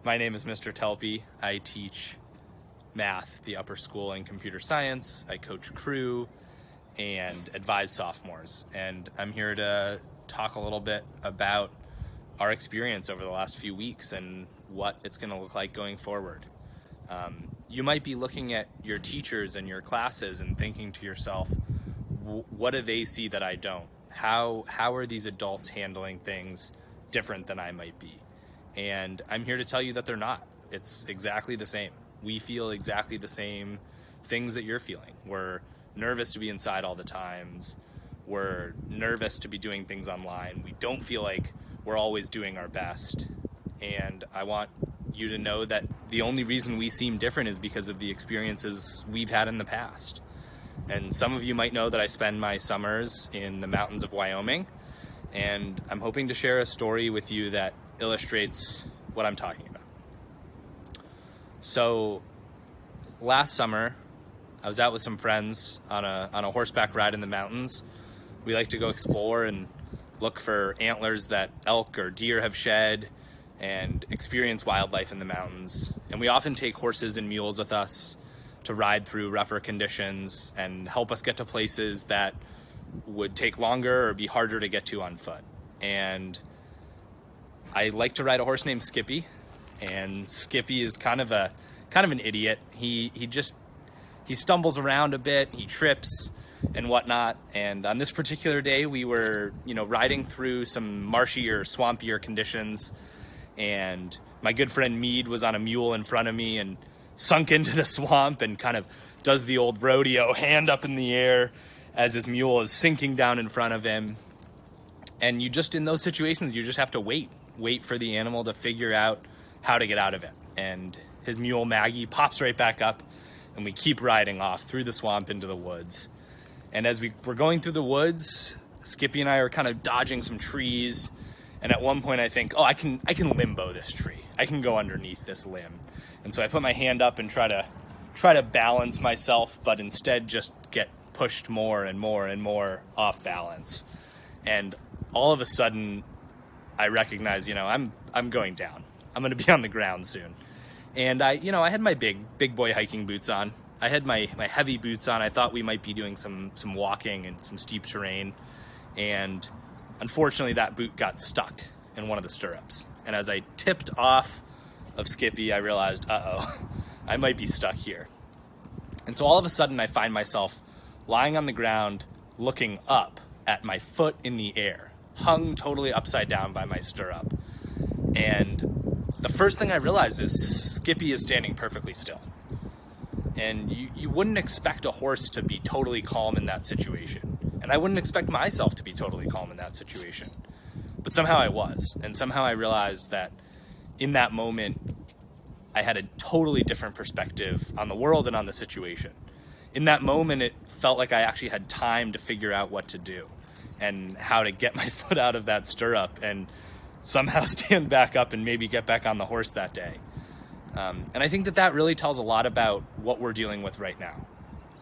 My name is Mr. Telpy. I teach math at the upper school and computer science. I coach crew and advise sophomores. And I'm here to talk a little bit about our experience over the last few weeks and what it's going to look like going forward. You might be looking at your teachers and your classes and thinking to yourself, what do they see that I don't? How are these adults handling things different than I might be? And I'm here to tell you that they're not. It's exactly the same. We feel exactly the same things that you're feeling. We're nervous to be inside all the times. We're nervous to be doing things online. We don't feel like we're always doing our best. And I want you to know that the only reason we seem different is because of the experiences we've had in the past. And some of you might know that I spend my summers in the mountains of Wyoming, and I'm hoping to share a story with you that illustrates what I'm talking about. So last summer, I was out with some friends on a horseback ride in the mountains. We like to go explore and look for antlers that elk or deer have shed and experience wildlife in the mountains. And we often take horses and mules with us to ride through rougher conditions and help us get to places that would take longer or be harder to get to on foot. And I like to ride a horse named Skippy, and Skippy is kind of an idiot. He stumbles around a bit, he trips and whatnot. And on this particular day, we were, riding through some marshy or swampier conditions, and my good friend Mead was on a mule in front of me and sunk into the swamp and kind of does the old rodeo, hand up in the air as his mule is sinking down in front of him. And in those situations, you just have to wait for the animal to figure out how to get out of it. And his mule Maggie pops right back up, and we keep riding off through the swamp into the woods. And as we're going through the woods, Skippy and I are kind of dodging some trees. And at one point I think, I can limbo this tree. I can go underneath this limb. And so I put my hand up and try to balance myself, but instead just get pushed more and more and more off balance. And all of a sudden I recognize, I'm going down. I'm going to be on the ground soon. And I had my big boy hiking boots on. I had my heavy boots on. I thought we might be doing some walking and some steep terrain. And unfortunately that boot got stuck in one of the stirrups. And as I tipped off of Skippy, I realized, I might be stuck here. And so all of a sudden I find myself lying on the ground, looking up at my foot in the air, hung totally upside down by my stirrup. And the first thing I realized is Skippy is standing perfectly still. And you wouldn't expect a horse to be totally calm in that situation. And I wouldn't expect myself to be totally calm in that situation. But somehow I was. And somehow I realized that in that moment, I had a totally different perspective on the world and on the situation. In that moment, it felt like I actually had time to figure out what to do and how to get my foot out of that stirrup and somehow stand back up and maybe get back on the horse that day. And I think that really tells a lot about what we're dealing with right now.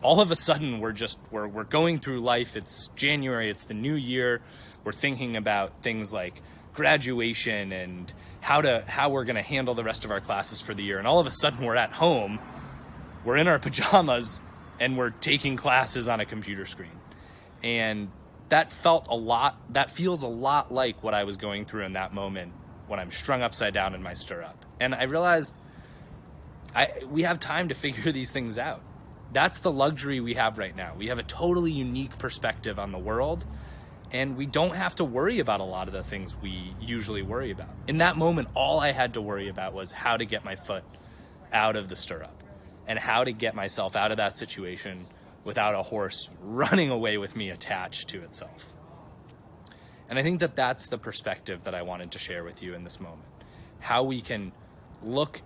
All of a sudden, we're going through life. It's January. It's the new year. We're thinking about things like graduation and how we're going to handle the rest of our classes for the year. And all of a sudden, we're at home. We're in our pajamas, and we're taking classes on a computer screen. And that feels a lot like what I was going through in that moment when I'm strung upside down in my stirrup. And I realized we have time to figure these things out. That's the luxury we have right now. We have a totally unique perspective on the world, and we don't have to worry about a lot of the things we usually worry about. In that moment, all I had to worry about was how to get my foot out of the stirrup and how to get myself out of that situation without a horse running away with me attached to itself. And I think that's the perspective that I wanted to share with you in this moment. How we can look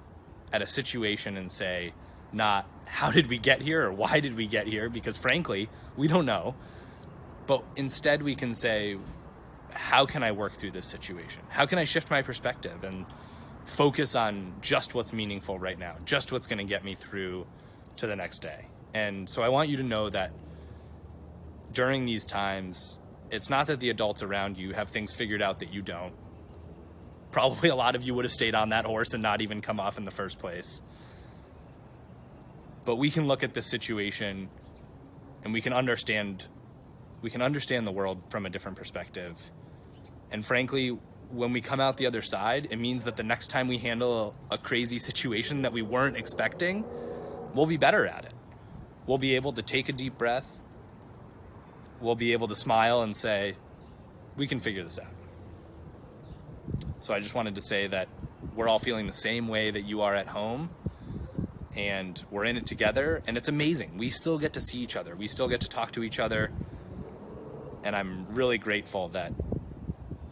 at a situation and say, not how did we get here or why did we get here? Because frankly, we don't know. But instead we can say, how can I work through this situation? How can I shift my perspective and focus on just what's meaningful right now, just what's going to get me through to the next day? And so I want you to know that during these times, it's not that the adults around you have things figured out that you don't. probably a lot of you would have stayed on that horse and not even come off in the first place. But we can look at this situation and we can understand the world from a different perspective. And frankly, when we come out the other side, it means that the next time we handle a crazy situation that we weren't expecting, we'll be better at it. We'll be able to take a deep breath. We'll be able to smile and say, we can figure this out. So I just wanted to say that we're all feeling the same way that you are at home, and we're in it together, and it's amazing. We still get to see each other. We still get to talk to each other, and I'm really grateful that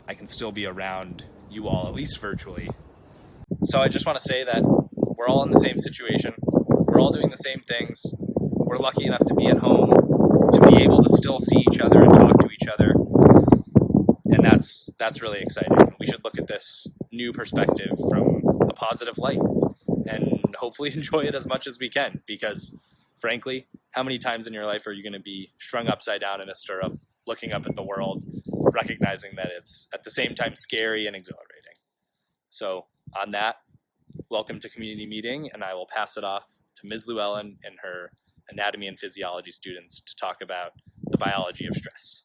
I can still be around you all, at least virtually. So I just want to say that we're all in the same situation. We're all doing the same things. We're lucky enough to be at home, to be able to still see each other and talk to each other. And that's really exciting. We should look at this new perspective from a positive light and hopefully enjoy it as much as we can, because frankly, how many times in your life are you going to be strung upside down in a stirrup, looking up at the world, recognizing that it's at the same time scary and exhilarating? So on that, welcome to community meeting, and I will pass it off to Ms. Llewellyn and her anatomy and physiology students to talk about the biology of stress.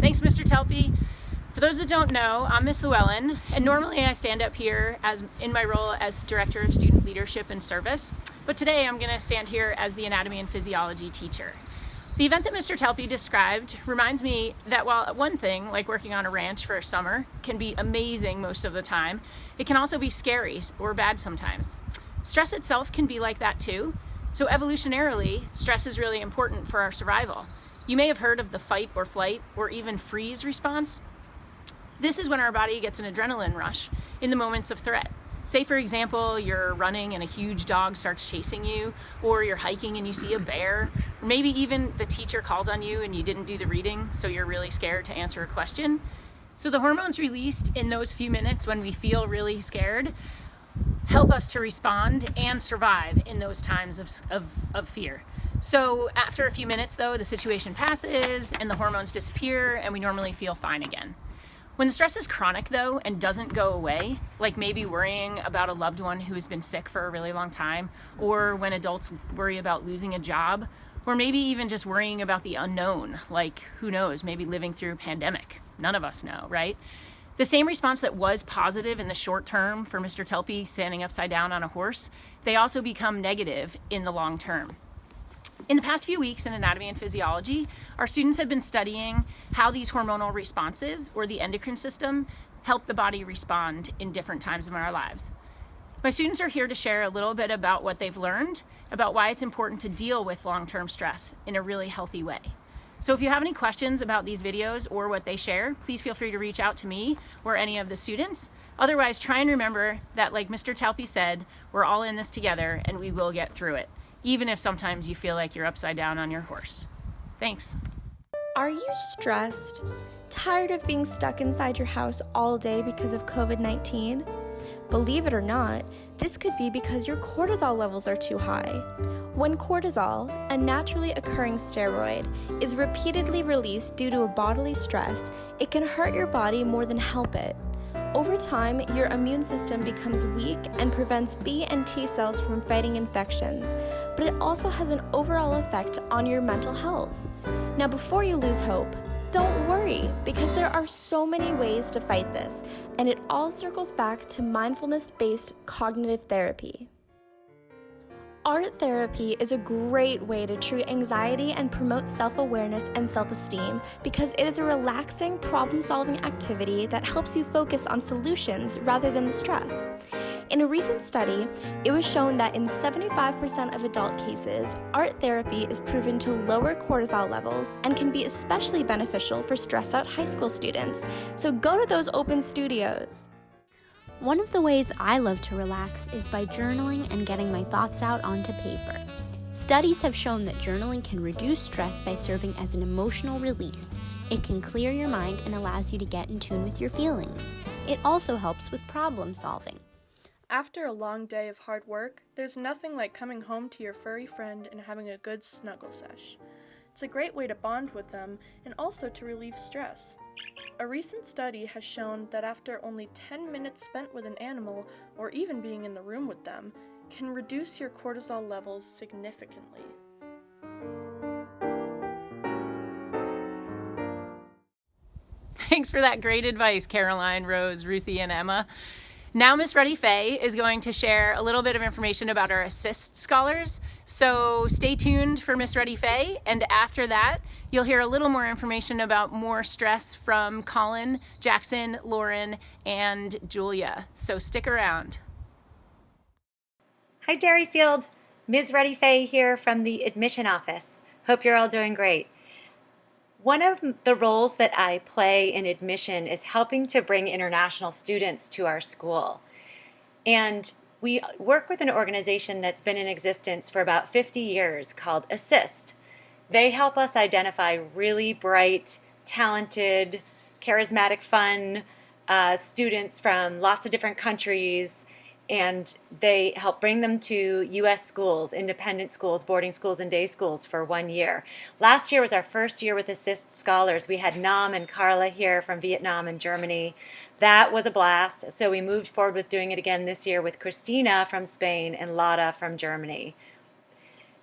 Thanks, Mr. Telpy. For those that don't know, I'm Ms. Suellen, and normally I stand up here in my role as Director of Student Leadership and Service, but today I'm going to stand here as the anatomy and physiology teacher. The event that Mr. Telpy described reminds me that while one thing, like working on a ranch for a summer, can be amazing most of the time, it can also be scary or bad sometimes. Stress itself can be like that too, so evolutionarily, stress is really important for our survival. You may have heard of the fight or flight or even freeze response. This is when our body gets an adrenaline rush in the moments of threat. Say, for example, you're running and a huge dog starts chasing you, or you're hiking and you see a bear, or maybe even the teacher calls on you and you didn't do the reading, so you're really scared to answer a question. So the hormones released in those few minutes when we feel really scared help us to respond and survive in those times of fear. So after a few minutes though, the situation passes and the hormones disappear and we normally feel fine again. When the stress is chronic though and doesn't go away, like maybe worrying about a loved one who has been sick for a really long time, or when adults worry about losing a job, or maybe even just worrying about the unknown, like who knows, maybe living through a pandemic. None of us know, right? The same response that was positive in the short term for Mr. Telpy standing upside down on a horse, they also become negative in the long term. In the past few weeks in anatomy and physiology, our students have been studying how these hormonal responses, or the endocrine system, help the body respond in different times of our lives. My students are here to share a little bit about what they've learned, about why it's important to deal with long-term stress in a really healthy way. So if you have any questions about these videos or what they share, please feel free to reach out to me or any of the students. Otherwise, try and remember that, like Mr. Telpy said, we're all in this together and we will get through it, even if sometimes you feel like you're upside down on your horse. Thanks. Are you stressed? Tired of being stuck inside your house all day because of COVID-19? Believe it or not, this could be because your cortisol levels are too high. When cortisol, a naturally occurring steroid, is repeatedly released due to a bodily stress, it can hurt your body more than help it. Over time, your immune system becomes weak and prevents B and T cells from fighting infections, but it also has an overall effect on your mental health. Now, before you lose hope, don't worry, because there are so many ways to fight this, and it all circles back to mindfulness-based cognitive therapy. Art therapy is a great way to treat anxiety and promote self-awareness and self-esteem because it is a relaxing, problem-solving activity that helps you focus on solutions rather than the stress. In a recent study, it was shown that in 75% of adult cases, art therapy is proven to lower cortisol levels and can be especially beneficial for stressed-out high school students. So go to those open studios. One of the ways I love to relax is by journaling and getting my thoughts out onto paper. Studies have shown that journaling can reduce stress by serving as an emotional release. It can clear your mind and allows you to get in tune with your feelings. It also helps with problem solving. After a long day of hard work, there's nothing like coming home to your furry friend and having a good snuggle sesh. It's a great way to bond with them and also to relieve stress. A recent study has shown that after only 10 minutes spent with an animal, or even being in the room with them, can reduce your cortisol levels significantly. Thanks for that great advice, Caroline, Rose, Ruthie, and Emma. Now Miss Ruddy Faye is going to share a little bit of information about our Assist Scholars. So stay tuned for Miss Ruddy Faye, and after that, you'll hear a little more information about more stress from Colin, Jackson, Lauren, and Julia. So stick around. Hi Derryfield, Ms. Ruddy Faye here from the admission office. Hope you're all doing great. One of the roles that I play in admission is helping to bring international students to our school. And we work with an organization that's been in existence for about 50 years called Assist. They help us identify really bright, talented, charismatic, fun students from lots of different countries, and they help bring them to U.S. schools, independent schools, boarding schools, and day schools for 1 year. Last year was our first year with Assist Scholars. We had Nam and Carla here from Vietnam and Germany. That was a blast, so we moved forward with doing it again this year with Christina from Spain and Lotta from Germany.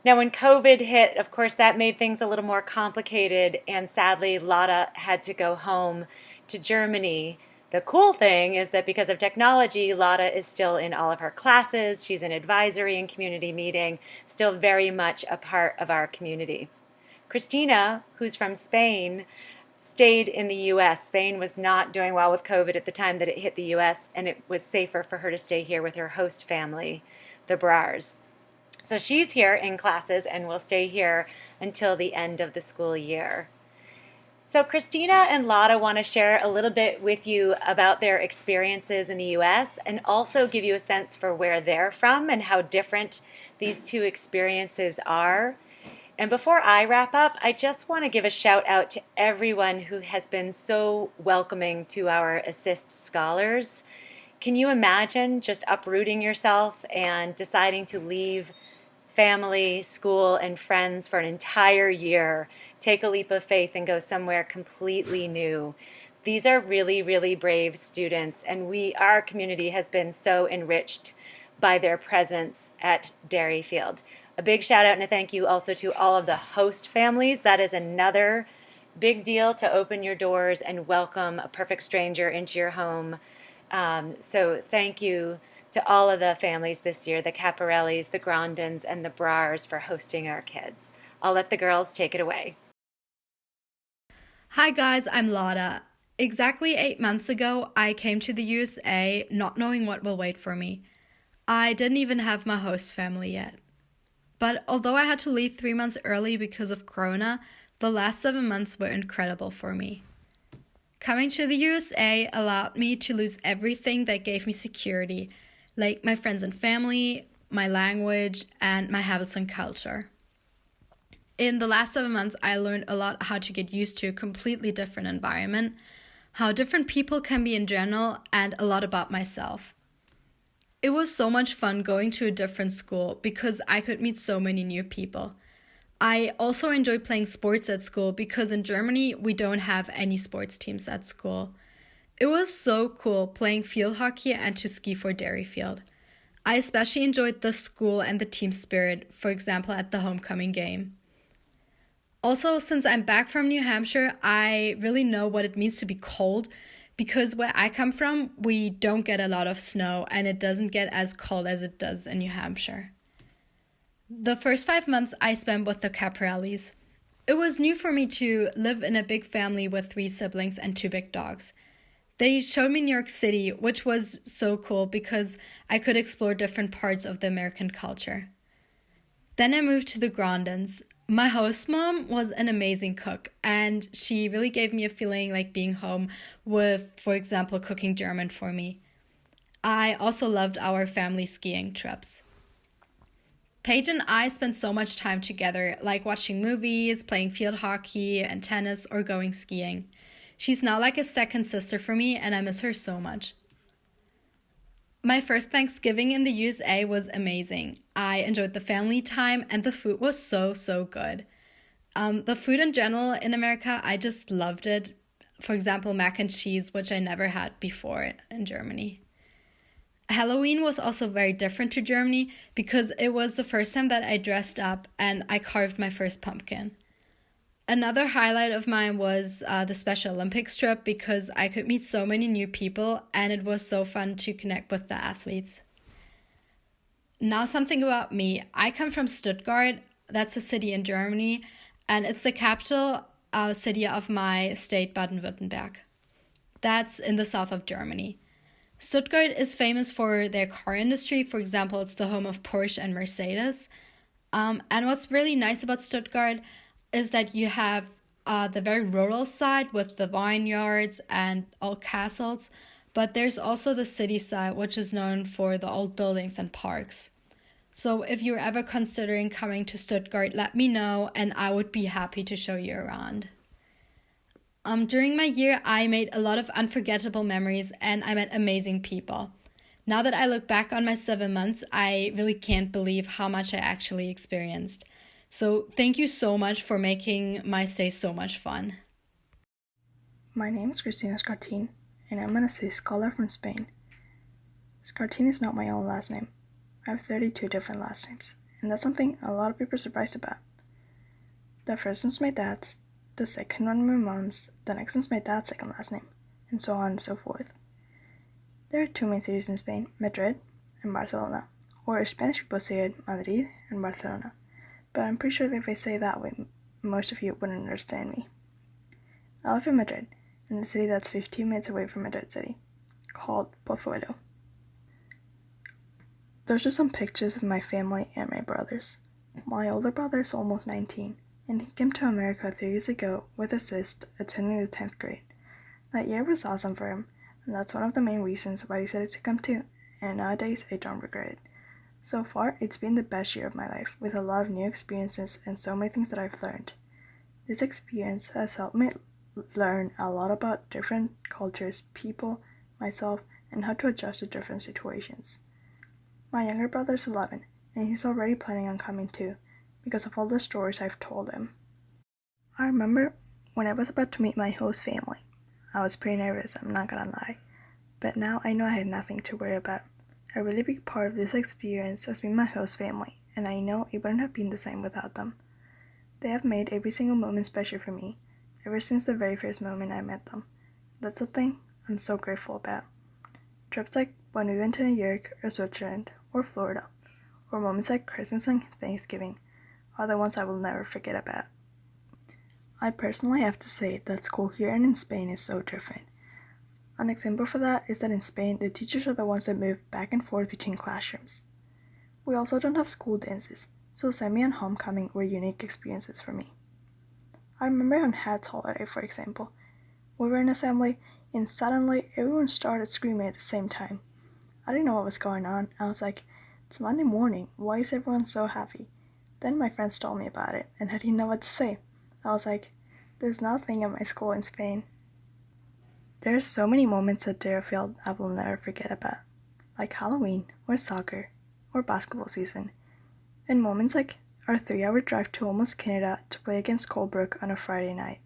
Now, when COVID hit, of course, that made things a little more complicated, and sadly, Lotta had to go home to Germany. The cool thing is that because of technology, Lotta is still in all of her classes. She's in advisory and community meeting, still very much a part of our community. Christina, who's from Spain, stayed in the U.S. Spain was not doing well with COVID at the time that it hit the U.S., and it was safer for her to stay here with her host family, the Brars. So she's here in classes and will stay here until the end of the school year. So Christina and Lotta want to share a little bit with you about their experiences in the U.S. and also give you a sense for where they're from and how different these two experiences are. And before I wrap up, I just want to give a shout out to everyone who has been so welcoming to our Assist Scholars. Can you imagine just uprooting yourself and deciding to leave family, school, and friends for an entire year, take a leap of faith and go somewhere completely new? These are really, really brave students, and our community has been so enriched by their presence at Derryfield. A big shout out and a thank you also to all of the host families. That is another big deal, to open your doors and welcome a perfect stranger into your home. So thank you to all of the families this year, the Caparellis, the Grondins, and the Brars, for hosting our kids. I'll let the girls take it away. Hi guys, I'm Lotta. Exactly 8 months ago, I came to the USA not knowing what will wait for me. I didn't even have my host family yet. But although I had to leave 3 months early because of Corona, the last 7 months were incredible for me. Coming to the USA allowed me to lose everything that gave me security, like my friends and family, my language, and my habits and culture. In the last 7 months, I learned a lot how to get used to a completely different environment, how different people can be in general, and a lot about myself. It was so much fun going to a different school because I could meet so many new people. I also enjoyed playing sports at school because in Germany, we don't have any sports teams at school. It was so cool playing field hockey and to ski for Derryfield. I especially enjoyed the school and the team spirit, for example, at the homecoming game. Also, since I'm back from New Hampshire, I really know what it means to be cold, because where I come from, we don't get a lot of snow and it doesn't get as cold as it does in New Hampshire. The first 5 months I spent with the Caparellis. It was new for me to live in a big family with 3 siblings and 2 big dogs. They showed me New York City, which was so cool because I could explore different parts of the American culture. Then I moved to the Grondins. My host mom was an amazing cook, and she really gave me a feeling like being home with, for example, cooking German for me. I also loved our family skiing trips. Paige and I spent so much time together, like watching movies, playing field hockey and tennis, or going skiing. She's now like a second sister for me, and I miss her so much. My first Thanksgiving in the USA was amazing. I enjoyed the family time, and the food was so good. The food in general in America, I just loved it. for example, mac and cheese, which I never had before in Germany. Halloween was also very different to Germany because it was the first time that I dressed up and I carved my first pumpkin. Another highlight of mine was the Special Olympics trip because I could meet so many new people and it was so fun to connect with the athletes. Now something about me. I come from Stuttgart. That's a city in Germany, and it's the capital city of my state, Baden-Württemberg. That's in the south of Germany. Stuttgart is famous for their car industry. For example, it's the home of Porsche and Mercedes. And what's really nice about Stuttgart is that you have the very rural side with the vineyards and old castles, but there's also the city side, which is known for the old buildings and parks. So if you're ever considering coming to Stuttgart, let me know and I would be happy to show you around. During my year, I made a lot of unforgettable memories and I met amazing people. Now that I look back on my 7 months, I really can't believe how much I actually experienced. So thank you so much for making my stay so much fun. My name is Cristina Escartin, and I'm an assist scholar from Spain. Escartin is not my own last name. I have 32 different last names, and that's something a lot of people are surprised about. The first one's my dad's, the second one my mom's, the next one's my dad's second last name, and so on and so forth. There are two main cities in Spain, Madrid and Barcelona, or as Spanish people say it, Madrid and Barcelona, but I'm pretty sure that if I say that way, most of you wouldn't understand me. I live in Madrid, in a city that's 15 minutes away from Madrid City, called Pozuelo. Those are some pictures of my family and my brothers. My older brother is almost 19, and he came to America 3 years ago with a cyst, attending the 10th grade. That year was awesome for him, and that's one of the main reasons why he decided to come too, and nowadays I don't regret it. So far, it's been the best year of my life, with a lot of new experiences and so many things that I've learned. This experience has helped me learn a lot about different cultures, people, myself, and how to adjust to different situations. My younger brother is 11, and he's already planning on coming too, because of all the stories I've told him. I remember when I was about to meet my host family. I was pretty nervous, I'm not gonna lie, but now I know I had nothing to worry about. A really big part of this experience has been my host family, and I know it wouldn't have been the same without them. They have made every single moment special for me, ever since the very first moment I met them. That's something I'm so grateful about. Trips like when we went to New York or Switzerland or Florida, or moments like Christmas and Thanksgiving, are the ones I will never forget about. I personally have to say that school here and in Spain is so different. An example for that is that in Spain, the teachers are the ones that move back and forth between classrooms. We also don't have school dances, so semi and homecoming were unique experiences for me. I remember on Hats holiday, for example. We were in assembly, and suddenly everyone started screaming at the same time. I didn't know what was going on. I was like, it's Monday morning, why is everyone so happy? Then my friends told me about it, and I didn't know what to say. I was like, there's nothing at my school in Spain. There are so many moments at Derryfield I will never forget about, like Halloween, or soccer, or basketball season, and moments like our 3-hour drive to almost Canada to play against Colebrook on a Friday night.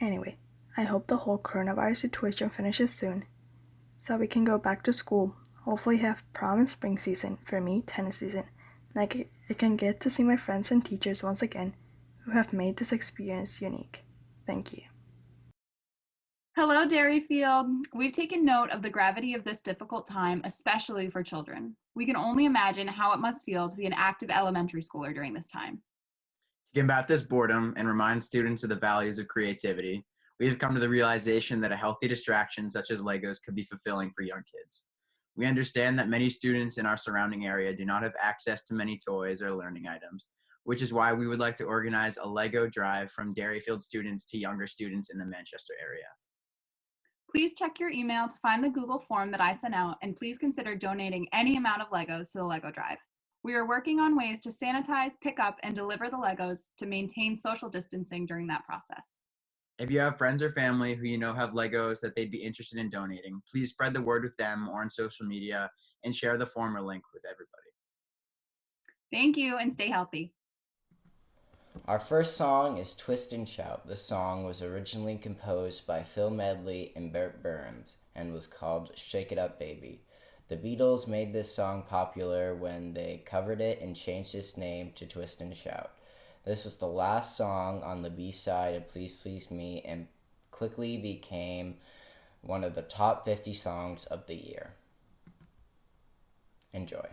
Anyway, I hope the whole coronavirus situation finishes soon, so we can go back to school, hopefully have prom and spring season, for me, tennis season, and I can get to see my friends and teachers once again who have made this experience unique. Thank you. Hello, Derryfield. We've taken note of the gravity of this difficult time, especially for children. We can only imagine how it must feel to be an active elementary schooler during this time. To combat this boredom and remind students of the values of creativity, we have come to the realization that a healthy distraction such as Legos could be fulfilling for young kids. We understand that many students in our surrounding area do not have access to many toys or learning items, which is why we would like to organize a Lego drive from Derryfield students to younger students in the Manchester area. Please check your email to find the Google form that I sent out, and please consider donating any amount of Legos to the Lego Drive. We are working on ways to sanitize, pick up, and deliver the Legos to maintain social distancing during that process. If you have friends or family who you know have Legos that they'd be interested in donating, please spread the word with them or on social media and share the form or link with everybody. Thank you, and stay healthy. Our first song is Twist and Shout. The song was originally composed by Phil Medley and Bert Burns and was called Shake It Up Baby. The Beatles made this song popular when they covered it and changed its name to Twist and Shout. This was the last song on the B-side of Please Please Me and quickly became one of the top 50 songs of the year. Enjoy.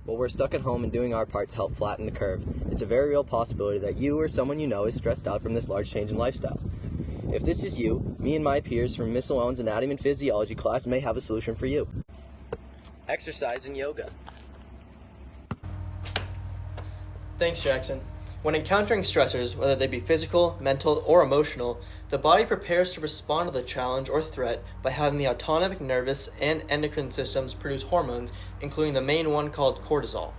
While we're stuck at home and doing our part to help flatten the curve, it's a very real possibility that you or someone you know is stressed out from this large change in lifestyle. If this is you, me and my peers from Miss Suellen's Anatomy and Physiology class may have a solution for you. Exercise and yoga. Thanks, Jackson. When encountering stressors, whether they be physical, mental, or emotional, the body prepares to respond to the challenge or threat by having the autonomic nervous and endocrine systems produce hormones, including the main one called cortisol.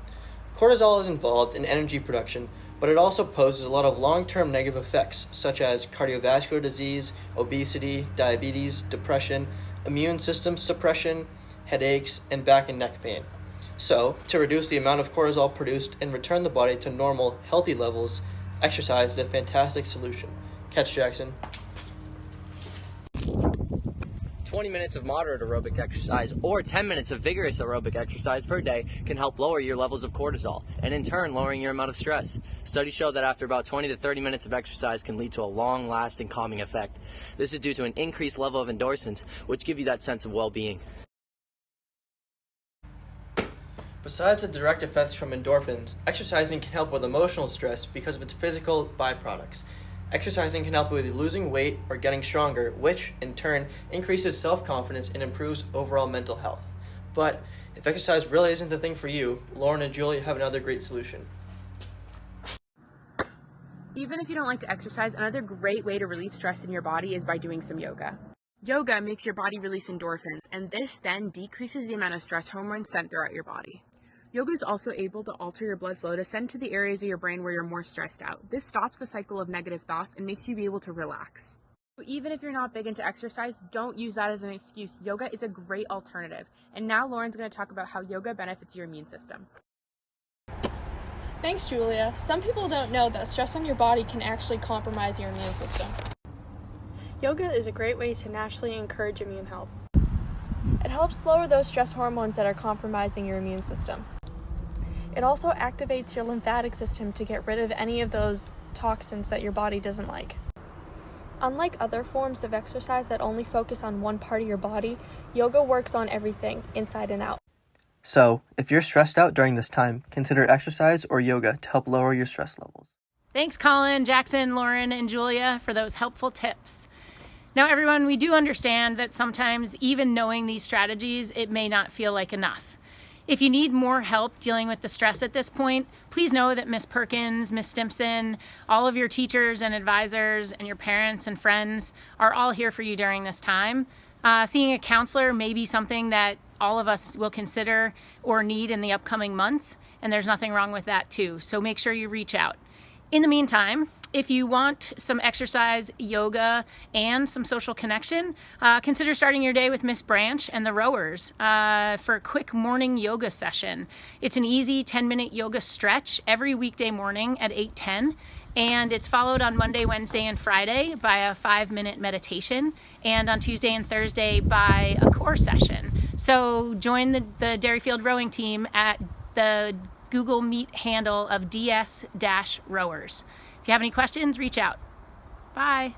Cortisol is involved in energy production, but it also poses a lot of long-term negative effects, such as cardiovascular disease, obesity, diabetes, depression, immune system suppression, headaches, and back and neck pain. So, to reduce the amount of cortisol produced and return the body to normal, healthy levels, exercise is a fantastic solution. Catch, Jackson. 20 minutes of moderate aerobic exercise or 10 minutes of vigorous aerobic exercise per day can help lower your levels of cortisol and in turn lowering your amount of stress. Studies show that after about 20 to 30 minutes of exercise can lead to a long-lasting calming effect. This is due to an increased level of endorphins, which give you that sense of well-being. Besides the direct effects from endorphins, exercising can help with emotional stress because of its physical byproducts. Exercising can help with losing weight or getting stronger, which, in turn, increases self-confidence and improves overall mental health. But if exercise really isn't the thing for you, Lauren and Julie have another great solution. Even if you don't like to exercise, another great way to relieve stress in your body is by doing some yoga. Yoga makes your body release endorphins, and this then decreases the amount of stress hormones sent throughout your body. Yoga is also able to alter your blood flow to send to the areas of your brain where you're more stressed out. This stops the cycle of negative thoughts and makes you be able to relax. So even if you're not big into exercise, don't use that as an excuse. Yoga is a great alternative. And now Lauren's going to talk about how yoga benefits your immune system. Thanks, Julia. Some people don't know that stress on your body can actually compromise your immune system. Yoga is a great way to naturally encourage immune health. It helps lower those stress hormones that are compromising your immune system. It also activates your lymphatic system to get rid of any of those toxins that your body doesn't like. Unlike other forms of exercise that only focus on one part of your body, yoga works on everything, inside and out. So, if you're stressed out during this time, consider exercise or yoga to help lower your stress levels. Thanks, Colin, Jackson, Lauren, and Julia for those helpful tips. Now, everyone, we do understand that sometimes even knowing these strategies, it may not feel like enough. If you need more help dealing with the stress at this point, please know that Miss Perkins, Miss Stimson, all of your teachers and advisors, and your parents and friends are all here for you during this time. Seeing a counselor may be something that all of us will consider or need in the upcoming months, and there's nothing wrong with that too. So make sure you reach out. In the meantime, if you want some exercise, yoga, and some social connection, consider starting your day with Miss Branch and the rowers for a quick morning yoga session. It's an easy 10-minute yoga stretch every weekday morning at 8:10. And it's followed on Monday, Wednesday, and Friday by a 5-minute meditation, and on Tuesday and Thursday by a core session. So join the Derryfield rowing team at the Google Meet handle of DS-rowers. If you have any questions, reach out. Bye.